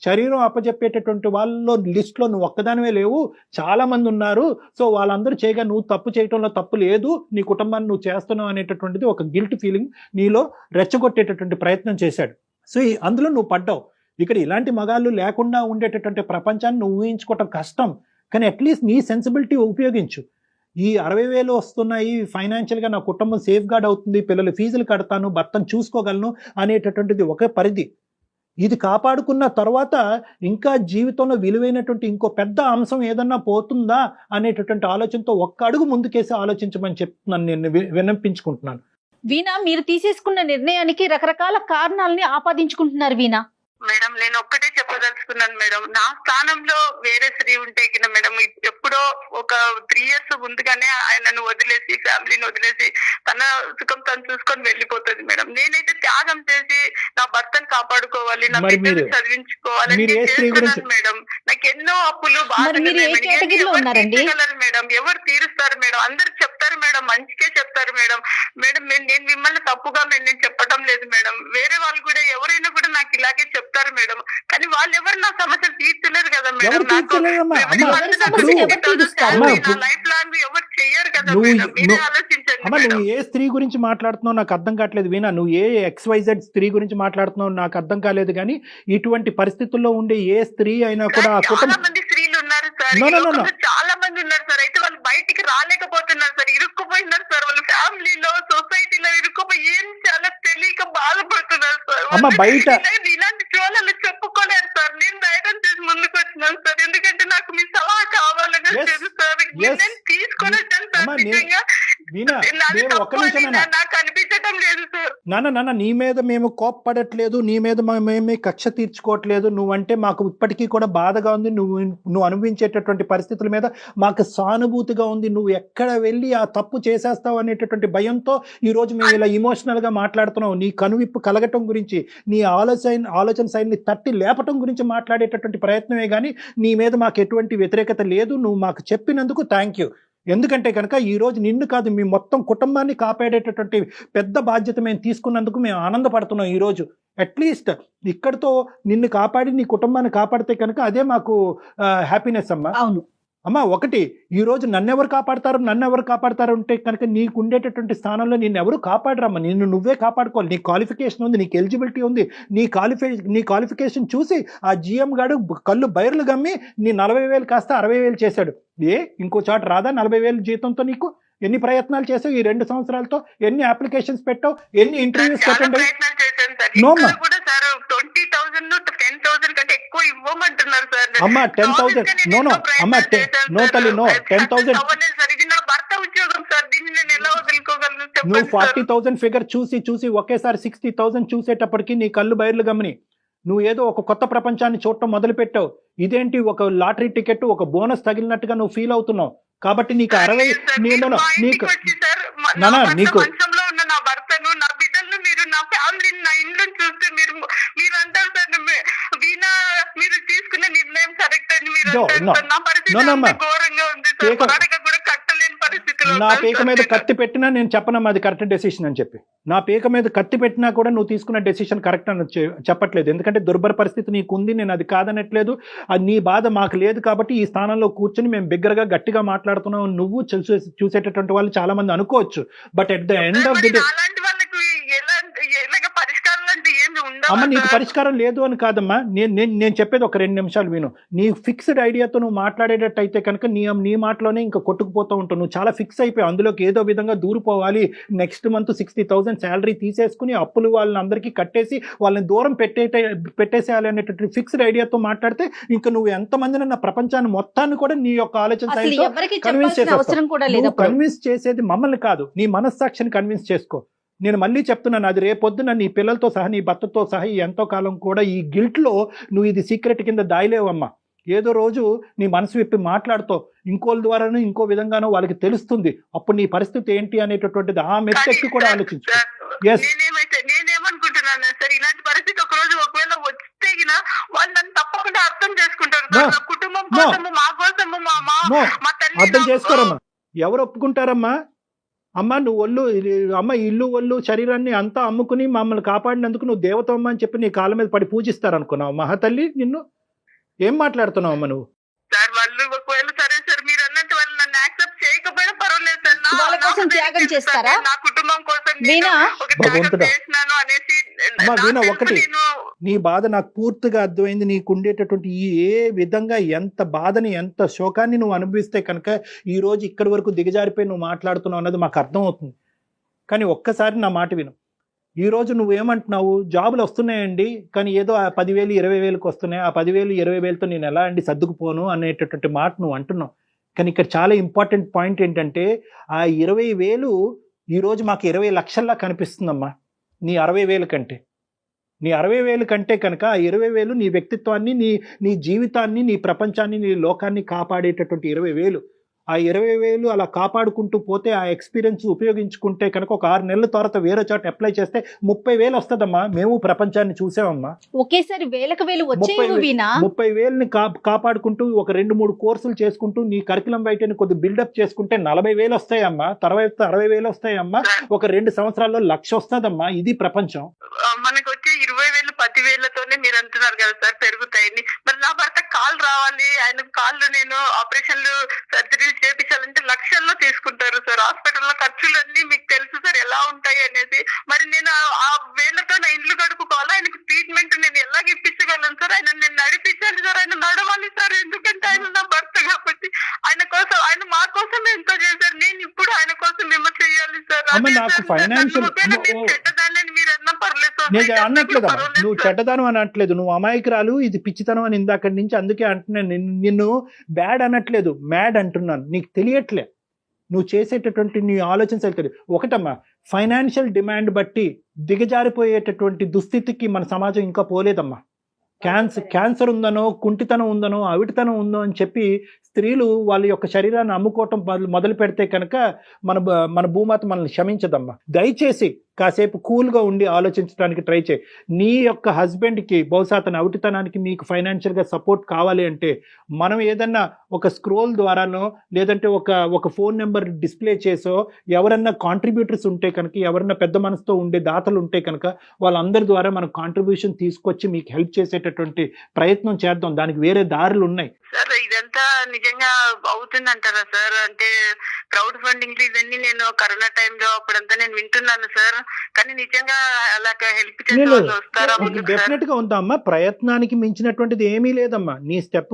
శరీరం అప్పచెప్పేటటువంటి వాళ్ళలో లిస్ట్లో నువ్వు ఒక్కదానివే లేవు, చాలా మంది ఉన్నారు. సో వాళ్ళందరూ చేయగా నువ్వు తప్పు చేయటంలో తప్పు లేదు, నీ కుటుంబాన్ని నువ్వు చేస్తున్నావు అనేటటువంటిది ఒక గిల్ట్ ఫీలింగ్ నీలో రెచ్చగొట్టేటటువంటి ప్రయత్నం చేశాడు. సో అందులో నువ్వు పడ్డావు. ఇక్కడ ఇలాంటి మగాళ్ళు లేకుండా ఉండేటటువంటి ప్రపంచాన్ని నువ్వు ఊహించుకోవటం కష్టం. కానీ అట్లీస్ట్ నీ సెన్సిబిలిటీ ఉపయోగించు. ఈ 60,000 వస్తున్నాయి, ఫైనాన్షియల్గా నా కుటుంబం సేఫ్ గార్డ్ అవుతుంది, పిల్లల ఫీజులు కడతాను, భర్తను చూసుకోగలను అనేటటువంటిది ఒక పరిధి. ఇది కాపాడుకున్న తర్వాత ఇంకా జీవితంలో విలువైనటువంటి ఇంకో పెద్ద అంశం ఏదన్నా పోతుందా అనేటటువంటి ఆలోచనతో ఒక్క అడుగు ముందుకేసి ఆలోచించమని చెప్తున్నాను, నేను విన్నపించుకుంటున్నాను. వీణ, మీరు తీసేసుకున్న నిర్ణయానికి రకరకాల కారణాలని ఆపాదించుకుంటున్నారు వీణ. మేడం నేను ఒక్కటే చెప్పదలుచుకున్నాను మేడం, నా స్థానంలో వేరే స్త్రీ ఉంటే కింద మేడం ఎప్పుడో ఒక 3 years ముందుగానే ఆయనను వదిలేసి, ఫ్యామిలీని వదిలేసి తన సుఖం తను చూసుకొని వెళ్ళిపోతుంది మేడం. నేనైతే త్యాగం చేసి నా భర్తను కాపాడుకోవాలి, నా బిడ్డను చదివించుకోవాలని చేస్తున్నాను మేడం. నాకు ఎన్నో అప్పులు, బాధలు మేడం. ఎవరు తీరుస్తారు మేడం? అందరు చెప్తారు మేడం, మంచికే చెప్తారు మేడం. మేడం నేను మిమ్మల్ని తప్పుగా నేను చెప్పటం లేదు మేడం. వేరే వాళ్ళు కూడా ఎవరైనా కూడా నాకు ఇలాగే చెప్తారు చెప్తారు మేడం, కానీ వాళ్ళు ఎవరు నా సమస్యలు తీర్చలేరు కదా మేడం. ఎవరు తీర్చలేదమ్మా? అమ్మా, ఎవరి సమస్యలు ఎవరు తీరుస్తారు? లైఫ్ లాంగ్ ఎవరు చెయ్యరు కదా నువ్వు- మేడం. మీరే నువ్వు- ఆలోచించండి అమ్మా, మేడం. నువ్వు ఏ స్త్రీ గురించి మాట్లాడుతున్నావు నాకు అర్థం కావట్లేదు వీణా. నువ్వు ఏ XYZ స్త్రీ గురించి మాట్లాడుతున్నావు నాకు అర్థం కాలేదు. కానీ ఇటువంటి పరిస్థితుల్లో ఉండే ఏ స్త్రీ అయినా కూడా ఆ చాలా కుటుంబం మంది స్త్రీలు ఉన్నారు సార్, No, ఈ no, no, no. లోకంలో చాలా మంది ఉన్నారు సార్. అయితే వాళ్ళు బయటికి రాలేకపోతున్నారు సార్, ఇరుక్కుపోయినారు సార్. వాళ్ళ ఫ్యామిలీలో, సొసైటీలో ఇరుక్కుపోయి ఏం చాలా తెలియక బాధపడుతున్నారు సార్. అమ్మ, బయట ఇలాంటి చోళలు చెప్పుకోలేరు సార్. నేను ధైర్యం చేసి ముందుకు వచ్చినాను సార్, ఎందుకంటే నాకు మీ సలహా కావాలని Yes, తెలుసు సార్. yes. నేను తీసుకొని వచ్చాను సార్. అమ్మ, నిజంగా వీణా, నాది నేను ఒక్క తప్పు అని నిమిషం నాన్న. నాకు అనిపించటం లేదు సార్. నాన్న నీ మీద మేము కోప్పడట్లేదు, నీ మీద మేమే కక్ష తీర్చుకోవట్లేదు. నువ్వంటే మాకు ఇప్పటికీ కూడా బాధగా ఉంది. నువ్వు అనుభవించేటటువంటి పరిస్థితుల మీద మాకు సానుభూతిగా ఉంది. నువ్వు ఎక్కడ వెళ్ళి ఆ తప్పు చేసేస్తావు అనేటటువంటి భయంతో ఈరోజు మేము ఇలా ఇమోషనల్గా మాట్లాడుతున్నావు. నీ కనువిప్పు కలగటం గురించి, నీ ఆలోచన శైలిని తట్టి లేపటం గురించి మాట్లాడేటటువంటి ప్రయత్నమే కానీ నీ మీద మాకు ఎటువంటి వ్యతిరేకత లేదు. నువ్వు మాకు చెప్పినందుకు థ్యాంక్ యూ. ఎందుకంటే కనుక ఈరోజు నిన్ను కాదు, మీ మొత్తం కుటుంబాన్ని కాపాడేటటువంటి పెద్ద బాధ్యత మేము తీసుకున్నందుకు మేము ఆనందపడుతున్నాం. ఈరోజు అట్లీస్ట్ ఇక్కడితో నిన్ను కాపాడి నీ కుటుంబాన్ని కాపాడితే కనుక అదే మాకు హ్యాపీనెస్ అమ్మా. అవును అమ్మా, ఒకటి ఈరోజు నన్నెవరు కాపాడతారు అంటే కనుక నీకు ఉండేటటువంటి స్థానంలో నిన్ను ఎవరు కాపాడరమ్మా. నిన్ను నువ్వే కాపాడుకోవాలి. నీ క్వాలిఫికేషన్ ఉంది, నీకు ఎలిజిబిలిటీ ఉంది. నీ క్వాలిఫికేషన్ చూసి ఆ GM గాడు కళ్ళు బైర్లు గమ్మి నీ 40,000 కాస్త 60,000 చేశాడు. ఇంకో చోట రాదా 40,000 జీతంతో? నీకు ఎన్ని ప్రయత్నాలు చేసావు ఈ 2 సంవత్సరాలతో? ఎన్ని అప్లికేషన్స్ పెట్టావు? ఎన్ని ఇంటర్వ్యూస్ చాలా పెట్టండి? ప్రయత్నాలు చేశాను సార్. No, ఇక్కడ అమ్మా. కూడా సార్ 20,000 10,000 కంటే ఎక్కువ ఇవ్వమంటున్నారు సార్. అమ్మా, 10,000 నో అమ్మా, నో తల్లి, నో 10,000. సార్, ఇది నా భర్త ఉద్యోగం సార్, దీన్ని నేను ఎలా వదులుకోగలను నువ్వు చెప్పండి సార్. 40,000 ఫిగర్ చూసి ఒకేసారి 60,000 చూసేటప్పటికి నీ కళ్ళు బయర్లు గమని. నువ్వు ఏదో ఒక కొత్త ప్రపంచాన్ని చూడటం మొదలు పెట్టావు. ఇదేంటి ఒక లాటరీ టికెట్, ఒక బోనస్ తగిలినట్టుగా నువ్వు ఫీల్ అవుతున్నావు. కాబట్టి నీకు 60 సార్, మీరు మా ఇంటికి వచ్చి సార్, నా నానా, భర్త నీకు మంచంలో ఉన్న నా భర్తను, నా బిడ్డలను, మీరు నా ఫ్యామిలీని, నా ఇల్లుని చూస్తే మీరు అంటారు సార్, వీణా మీరు తీసుకునే నిర్ణయం కరెక్ట్ అని మీరు అంటారు సార్. నా పరిస్థితి అంత ఘోరంగా ఉంది సార్, వాడక కూడా కట్టలేని పరిస్థితిలో నా ఉన్నాను పీక సార్ మీద నేను. కత్తి పెట్టినా నేను చెప్పనమ్మా అది కరెక్ట్ డెసిషన్ అని చెప్పి. నా పీక మీద కత్తి పెట్టినా కూడా నువ్వు తీసుకున్న డెసిషన్ కరెక్ట్ అని చెప్పట్లేదు. ఎందుకంటే దుర్భర పరిస్థితి నీకు ఉంది, నేను అది కాదనట్లేదు. అది నీ బాధ మాకు లేదు కాబట్టి ఈ స్థానంలో కూర్చొని మేము బిగ్గరగా గట్టిగా మాట్లాడుతున్నావు. నువ్వు చూసేటటువంటి వాళ్ళు చాలా మంది అనుకోవచ్చు. But at the end of the day అలాంటి వాళ్ళకి ఎలాగ పరిష్కారాలు అంటే ఏమి ఉండవు అమ్మ, నీకు పరిష్కారం లేదు అని కాదమ్మా. నేను చెప్పేది ఒక 2 నిమిషాలు విను. నీ ఫిక్స్డ్ ఐడియాతో నువ్వు మాట్లాడేటట్టు అయితే కనుక నీ మాటలోనే ఇంకా కొట్టుకుపోతూ ఉంటావు. నువ్వు చాలా ఫిక్స్ అయిపోయావు, అందులోకి ఏదో విధంగా దూరిపోవాలి. నెక్స్ట్ మంత్ 60,000 శాలరీ తీసేసుకుని అప్పులు వాళ్ళని అందరికీ కట్టేసి వాళ్ళని దూరం పెట్టేసేయాలి అనేటటువంటి ఫిక్స్డ్ ఐడియాతో మాట్లాడితే ఇంకా నువ్వు ఎంతమందినన్నా ప్రపంచాన్ని మొత్తాన్ని కూడా నీ యొక్క ఆలోచన అసలు శైలితో ఎవరికి కన్విన్స్ చెప్పాల్సిన అవసరం కూడా లేదు అప్పుడు. కన్విన్స్ చేసేది మమ్మల్ని కాదు, నీ మనస్సాక్షిని కన్విన్స్ చేసుకో. నేను మళ్ళీ చెప్తున్నాను, అది రేపొద్దున నీ పిల్లలతో సహా, నీ భర్తతో సహా ఎంతో కాలం కూడా ఈ గిల్ట్లో నువ్వు ఇది సీక్రెట్ కింద దాయలేవమ్మా. ఏదో రోజు నీ మనసు విప్పి మాట్లాడుతావు, ఇంకోళ్ళ ద్వారానో ఇంకో విధంగానో వాళ్ళకి తెలుస్తుంది. అప్పుడు నీ పరిస్థితి ఏంటి అనేటటువంటిది ఆ మెత్తెక్కి కూడా ఆలోచించు. Yes. నేనేమనుకుంటున్నాను సార్, ఇలాంటి పరిస్థితి ఒక రోజు ఒకవేళ వస్తే వాళ్ళు నన్ను తప్పకుండా అర్థం చేసుకుంటారు. No. నా కుటుంబం కోసము, మా కోసము, No. మా తల్లి అర్థం చేసుకోరమ్మా. ఎవరు ఒప్పుకుంటారమ్మా? అమ్మ, నువ్వు ఇల్లు ఒళ్ళు శరీరాన్ని అంతా అమ్ముకుని మమ్మల్ని కాపాడినందుకు నువ్వు దేవతమ్మ అని చెప్పి నీ కాళ్ళ మీద పడి పూజిస్తారనుకున్నావు మహాతల్లి? నిన్ను ఏం మాట్లాడుతున్నావు అమ్మ నువ్వు? సార్ వాళ్ళు ఒకవేళ సరే సార్, మీరు అన్నట్టు వాళ్ళు నన్ను యాక్సెప్ట్ చేయకపోయినా పర్వాలేదు సార్. వాళ్ళ కోసం త్యాగం చేస్తారా? నా కుటుంబం కోసం వీణా, ఒక త్యాగం భగవంతుడా. చేసినాను అనేసి అమ్మా, వీణా, ఒకటి నేను నీ బాధ నాకు పూర్తిగా అర్థమైంది. నీకు ఉండేటటువంటి ఏ విధంగా ఎంత బాధని, ఎంత శోకాన్ని నువ్వు అనుభవిస్తే కనుక ఈ రోజు ఇక్కడి వరకు దిగజారిపోయి నువ్వు మాట్లాడుతున్నావు అన్నది మాకు అర్థమవుతుంది. కానీ ఒక్కసారి నా మాట విను. ఈరోజు నువ్వేమంటున్నావు, జాబులు వస్తున్నాయండి కానీ ఏదో ఆ 10,000 20,000కి వస్తున్నాయి, ఆ 10,000 20,000తో నేను ఎలా అండి సర్దుకుపోను అనేటటువంటి మాట నువ్వు అంటున్నావు. కానీ ఇక్కడ చాలా ఇంపార్టెంట్ పాయింట్ ఏంటంటే ఆ 20,000 ఈరోజు మాకు 20 లక్షల్లా కనిపిస్తుందమ్మా నీ 60,000 కంటే. నీ 60,000 కంటే కనుక ఆ 20,000 నీ వ్యక్తిత్వాన్ని, నీ జీవితాన్ని, నీ ప్రపంచాన్ని, నీ లోకాన్ని కాపాడేటటువంటి 20,000. ఆ 20,000 అలా కాపాడుకుంటూ పోతే, ఆ ఎక్స్పీరియన్స్ ఉపయోగించుకుంటే కనుక ఒక 6 నెలల తర్వాత వేరే చోట అప్లై చేస్తే 30,000 వస్తుందమ్మా. మేము ప్రపంచాన్ని చూసామమ్మా. ఒకేసారి వేలకు వేలు వచ్చేవి వీణా. 30,000ని కాపాడుకుంటూ ఒక 2-3 కోర్సులు చేసుకుంటూ నీ కరికులం బయటని కొద్ది బిల్డప్ చేసుకుంటే 40,000 వస్తాయమ్మా. తర్వాత 60,000 వస్తాయమ్మా. ఒక 2 సంవత్సరాల్లో 1,00,000 వస్తుందమ్మా. ఇది ప్రపంచం. మనకు వచ్చే 20,000 10,000తోనే మీరు అంటున్నారు చెప్తున్నారు కదా సార్ పెరుగుతాయని. మరి నా భర్త కాళ్ళు రావాలి, ఆయన కాళ్ళు నేను ఆపరేషన్లు సర్జరీలు చేపించాలంటే లక్షల్లో తీసుకుంటారు సార్. హాస్పిటల్లో ఖర్చులన్నీ మీకు తెలుసు సార్ ఎలా ఉంటాయి అనేది. మరి నేను ఆ వేళ్లతో నా ఇండ్లు గడుపుకోవాలి, ఆయనకు ట్రీట్మెంట్ నేను ఎలాగ ఇప్పించగలను సార్? ఆయన నేను నడిపించాలి సార్, ఆయన నడవాలి సార్, ఎందుకంటే ఆయన నా భర్త కాబట్టి. ఆయన కోసం, ఆయన మా కోసం ఎంతో చేశారు, నేను ఇప్పుడు ఆయన కోసం ఏమో చేయాలి సార్. అమ్మ, నాకు ఫైనాన్షియల్ చెడ్డదాన్ని మీరు అన్నా పర్లేదు సార్, నేను అనట్లేదమ్మా, నువ్వు చెడ్డదనం అని అనట్లేదు, నువ్వు అమాయకురాలు, ఇది పిచ్చితనం అని ఇందాకటి నుంచి అందుకే అంటున్నాను. నిన్ను బ్యాడ్ అనట్లేదు, మ్యాడ్ అంటున్నాను. నీకు తెలియట్లే నువ్వు చేసేటటువంటి నీ ఆలోచన సరిగ్గా. ఒకటమ్మా, ఫైనాన్షియల్ డిమాండ్ బట్టి దిగజారిపోయేటటువంటి దుస్థితికి మన సమాజం ఇంకా పోలేదమ్మా. క్యాన్సర్ ఉందనో, కుంటితనం ఉందనో, అవిటితనం ఉందో అని చెప్పి స్త్రీలు వాళ్ళ యొక్క శరీరాన్ని అమ్ముకోవటం మొదలు పెడితే కనుక మన భూమాత మనల్ని క్షమించదమ్మా. దయచేసి కాసేపు కూల్గా ఉండి ఆలోచించడానికి ట్రై చేయి. నీ యొక్క హస్బెండ్కి బహుశా తన అవిటితనానికి మీకు ఫైనాన్షియల్గా సపోర్ట్ కావాలి అంటే మనం ఏదన్నా ఒక స్క్రోల్ ద్వారానో లేదంటే ఒక ఫోన్ నెంబర్ డిస్ప్లే చేసో ఎవరన్నా కాంట్రిబ్యూటర్స్ ఉంటే కనుక, ఎవరన్నా పెద్ద మనసుతో ఉండే దాతలు ఉంటే కనుక వాళ్ళందరి ద్వారా మనం కాంట్రిబ్యూషన్ తీసుకొచ్చి మీకు హెల్ప్ చేసేటటువంటి ప్రయత్నం చేద్దాం. దానికి వేరే దారులు ఉన్నాయి సార్. ఇదంతా నిజంగా అవుతుందంటారా సార్? అంటే క్రౌడ్ ఫండింగ్ ఇవన్నీ నేను కరోనా టైంలో అప్పుడంతా నేను వింటున్నాను సార్, కానీ నిజంగా అలాగా హెల్ప్ చేసే వాళ్ళు వస్తారా? డెఫినెట్ గా ఉందమ్మా. ప్రయత్నానికి మించినటువంటిది ఏమీ లేదమ్మా. నీ స్టెప్,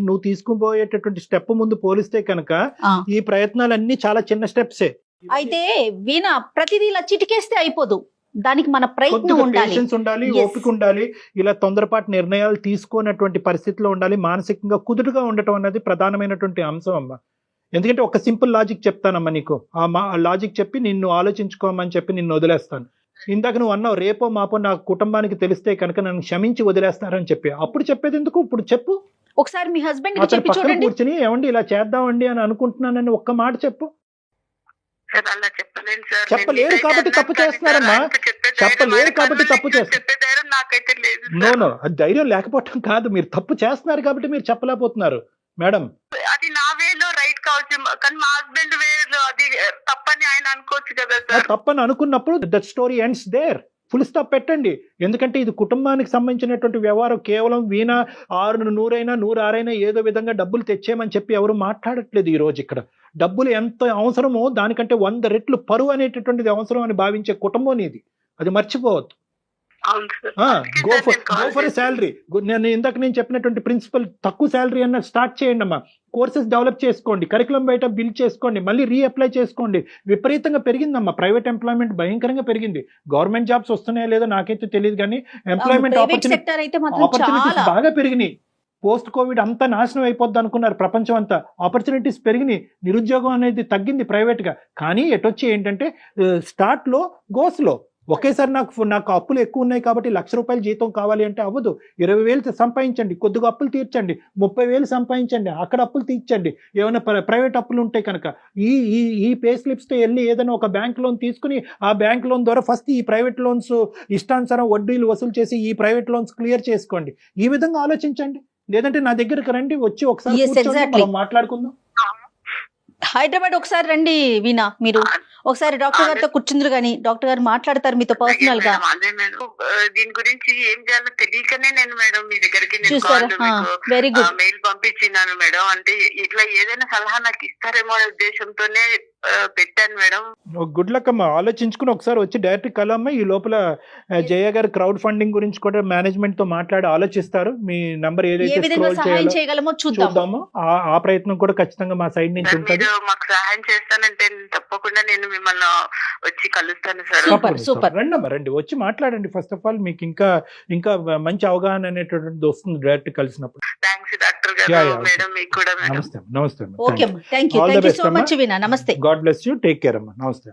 నువ్వు తీసుకుపోయేటటువంటి స్టెప్ ముందు పోలిస్తే కనుక ఈ ప్రయత్నాలన్నీ చాలా చిన్న స్టెప్సే. అయితే వీణ, ప్రతిదీ ఇలా చిటికేస్తే అయిపోదు, దానికి మన ప్రయత్నం ఉండాలి, పేషెన్స్ ఉండాలి, ఓపిక ఉండాలి. ఇలా తొందరపాటు నిర్ణయాలు తీసుకోనటువంటి పరిస్థితిలో ఉండాలి. మానసికంగా కుదురుగా ఉండటం అన్నది ప్రధానమైనటువంటి అంశం అమ్మా. ఎందుకంటే ఒక సింపుల్ లాజిక్ చెప్తానమ్మా నీకు, ఆ లాజిక్ చెప్పి నిన్ను ఆలోచించుకోమని చెప్పి నిన్ను వదిలేస్తాను. ఇందాక నువ్వు అన్నావు రేపో మాపో నా కుటుంబానికి తెలిస్తే కనుక నన్ను క్షమించి వదిలేస్తారని చెప్పి. అప్పుడు చెప్పేది ఎందుకు, ఇప్పుడు చెప్పు. ఒకసారి మీ హస్బెండ్ అతను చెప్పి పక్కన చూడండి. కూర్చుని ఏమండి ఇలా చేద్దామండి అని అనుకుంటున్నానని ఒక్క మాట చెప్పు. సార్ అలా చెప్పలేను సార్. చెప్పలేరు కాబట్టి తప్పు చేస్తున్నారమ్మా. చెప్పలేరు కాబట్టి తప్పు చేస్తారు. చెప్పే ధైర్యం నాకైతే లేదు. నో, అది ధైర్యం లేకపోవటం కాదు, మీరు తప్పు చేస్తున్నారు కాబట్టి మీరు చెప్పలేకపోతున్నారు మేడం. అది నా వేలో రైట్ కావచ్చు, కానీ మా హస్బెండ్ వేలో అది తప్పని ఆయన అనుకోవచ్చు కదా సార్. తప్పని అనుకున్నప్పుడు that story ends there. Full stop పెట్టండి. ఎందుకంటే ఇది కుటుంబానికి సంబంధించినటువంటి వ్యవహారం. కేవలం వీణ 100 106 ఏదో విధంగా డబ్బులు తెచ్చేయమని చెప్పి ఎవరు మాట్లాడట్లేదు ఈ రోజు. ఇక్కడ డబ్బులు ఎంత అవసరమో దానికంటే 100 రెట్లు పరువు అనేటటువంటిది అవసరం అని భావించే కుటుంబం ఇది. అది మర్చిపోవద్దు. Go for salary. నేను చెప్పినటువంటి ప్రిన్సిపల్, తక్కువ శాలరీ అన్న స్టార్ట్ చేయండి అమ్మా. కోర్సెస్ డెవలప్ చేసుకోండి, కరికులం బయట బిల్డ్ చేసుకోండి, మళ్ళీ రీఅప్లై చేసుకోండి. విపరీతంగా పెరిగిందమ్మా ప్రైవేట్ ఎంప్లాయ్మెంట్, భయంకరంగా పెరిగింది. గవర్నమెంట్ జాబ్స్ వస్తున్నాయో లేదో నాకైతే తెలియదు, కానీ ఎంప్లాయ్మెంట్ ఆపర్చునిటీస్ బాగా పెరిగినాయి. పోస్ట్ కోవిడ్ అంతా నాశనం అయిపోద్ది అనుకున్నారు ప్రపంచం అంతా. ఆపర్చునిటీస్ పెరిగినాయి, నిరుద్యోగం అనేది తగ్గింది ప్రైవేట్గా. కానీ ఎటొచ్చి ఏంటంటే స్టార్ట్లో గోస్లో ఒకేసారి నాకు అప్పులు ఎక్కువ ఉన్నాయి కాబట్టి ₹1,00,000 జీతం కావాలి అంటే అవ్వదు. 20,000 సంపాదించండి, కొద్దిగా అప్పులు తీర్చండి, 30,000 సంపాదించండి, అక్కడ అప్పులు తీర్చండి. ఏమైనా ప్రైవేట్ అప్పులు ఉంటే కనుక ఈ పే స్లిప్స్తో వెళ్ళి ఏదైనా ఒక బ్యాంక్ లోన్ తీసుకుని ఆ బ్యాంక్ లోన్ ద్వారా ఫస్ట్ ఈ ప్రైవేట్ లోన్స్ ఇష్టానుసారం వడ్డీలు వసూలు చేసి ఈ ప్రైవేట్ లోన్స్ క్లియర్ చేసుకోండి. ఈ విధంగా ఆలోచించండి. లేదంటే నా దగ్గరకు రండి, వచ్చి ఒకసారి మాట్లాడుకుందాం. హైదరాబాద్ ఒకసారి రండి వీణ, మీరు ఒకసారి డాక్టర్ గారితో కూర్చుందరు కానీ డాక్టర్ గారు మాట్లాడతారు మీతో పర్సనల్ గా. అదే మేడం, దీని గురించి ఏం చేయాలో తెలియకనే నేను మేడం మీ దగ్గరికి వెరీ గుడ్ మెయిల్ పంపించినాను మేడం. అంటే ఇట్లా ఏదైనా సలహా నాకు ఇస్తారేమో అనే ఉద్దేశంతోనే పెట్టాను మేడం. గుడ్ లక్ అమ్మా. ఆలోచించుకుని ఒకసారి వచ్చి డైరెక్ట్ కలమ్మా. ఈ లోపల జయ గారు క్రౌడ్ ఫండింగ్ గురించి కూడా మేనేజ్మెంట్ తో మాట్లాడి ఆలోచిస్తారు. మీ నంబర్ ఏదైతే స్క్రోల్ చేయగలమో చూద్దాము. ఆ ప్రయత్నం కూడా ఖచ్చితంగా మా సైడ్ నుంచి ఉంటుంది. మాకు సహాయం చేస్తానంటే తప్పకుండా నేను మిమ్మల్ని వచ్చి కలుస్తాను సార్. సూపర్. రండి వచ్చి మాట్లాడండి. ఫస్ట్ ఆఫ్ ఆల్ మీకు ఇంకా మంచి అవగాహన అనేటువంటిది వస్తుంది డైరెక్ట్ కలిసినప్పుడు. థ్యాంక్స్ డాక్టర్ గారు. మేడం మీకు కూడా. నమస్తే. Okay, thank you so much Veena. నమస్తే. God bless you. Take care అమ్మా. నమస్తే.